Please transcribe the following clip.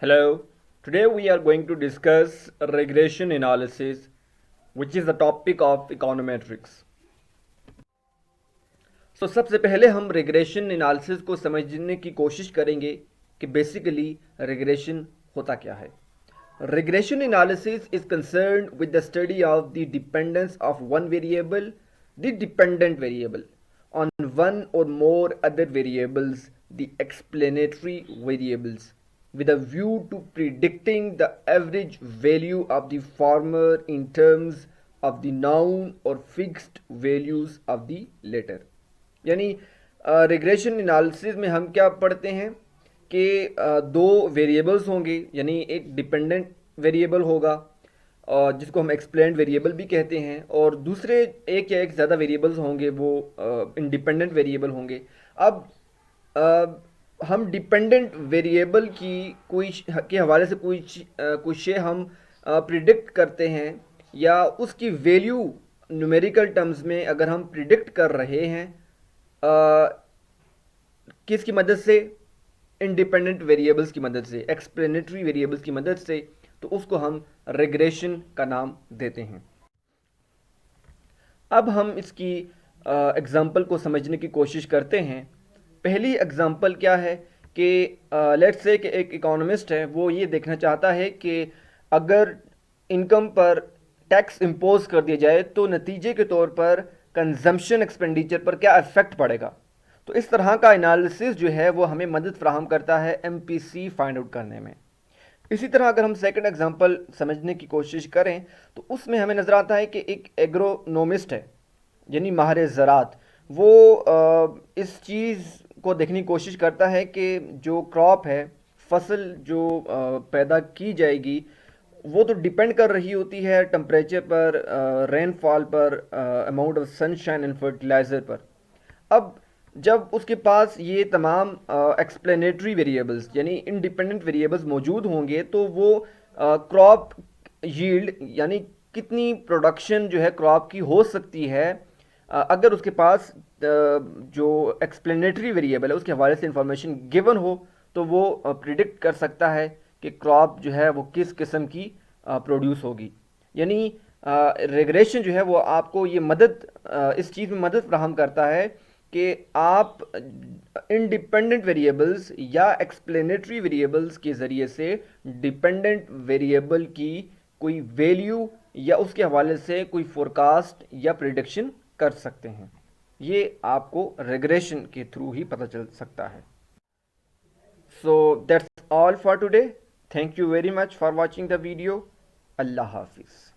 Hello, today we are going to discuss regression analysis, which is the topic of econometrics. सबसे पहले हम regression analysis को समझने की कोशिश करेंगे कि basically regression होता क्या है. Regression analysis is concerned with the study of the dependence of one variable, the dependent variable, on one or more other variables, the explanatory variables, with a view to predicting the average value of the former in terms of the noun or fixed values of the latter. यानी regression analysis में हम क्या पढ़ते हैं कि दो variables होंगे, यानी एक डिपेंडेंट वेरिएबल होगा और जिसको हम एक्सप्लेन्ड वेरिएबल भी कहते हैं, और दूसरे एक या एक ज़्यादा वेरिएबल्स होंगे वो इंडिपेंडेंट वेरिएबल होंगे. अब हम डिपेंडेंट वेरिएबल की कोई के हवाले से कोई शे हम प्रिडिक्ट करते हैं या उसकी वैल्यू न्यूमेरिकल टर्म्स में अगर हम प्रिडिक्ट कर रहे हैं किसकी मदद से, इंडिपेंडेंट वेरिएबल्स की मदद से, एक्सप्लेनेटरी वेरिएबल्स की मदद से, तो उसको हम रिग्रेशन का नाम देते हैं. अब हम इसकी एग्जांपल को समझने की कोशिश करते हैं. पहली एग्जांपल क्या है कि लेट्स से कि एक इकोनॉमिस्ट है, वो ये देखना चाहता है कि अगर इनकम पर टैक्स इम्पोज कर दिया जाए तो नतीजे के तौर पर कंजम्पशन एक्सपेंडिचर पर क्या इफेक्ट पड़ेगा. तो इस तरह का एनालिसिस जो है वो हमें मदद फराहम करता है MPC फाइंड आउट करने में. इसी तरह अगर हम सेकंड एग्जांपल समझने की कोशिश करें तो उसमें हमें नज़र आता है कि एक एग्रोनोमिस्ट है, यानी माहिर ज़राअत, वो इस चीज़ को देखने की कोशिश करता है कि जो क्रॉप है, फसल जो पैदा की जाएगी, वो तो डिपेंड कर रही होती है टेम्परेचर पर, रेनफॉल पर, amount of sunshine and fertiliser पर. अब जब उसके पास ये तमाम एक्सप्लेनेटरी वेरिएबल्स यानी इंडिपेंडेंट वेरिएबल्स मौजूद होंगे तो वो क्रॉप यील्ड यानी कितनी प्रोडक्शन जो है क्रॉप की हो सकती है, अगर उसके पास जो एक्सप्लेनेटरी वेरिएबल है उसके हवाले से इंफॉर्मेशन गिवन हो तो वो प्रिडिक्ट कर सकता है कि क्रॉप जो है वो किस किस्म की प्रोड्यूस होगी. यानी रिग्रेशन जो है वो आपको ये इस चीज़ में मदद फराहम करता है कि आप इंडिपेंडेंट वेरिएबल्स या एक्सप्लेनेटरी वेरिएबल्स के ज़रिए से डिपेंडेंट वेरिएबल की कोई वैल्यू या उसके हवाले से कोई फोरकास्ट या प्रिडिक्शन कर सकते हैं. ये आपको रिग्रेशन के थ्रू ही पता चल सकता है. So that's all for today. Thank you very much for watching the video. अल्लाह हाफिज़.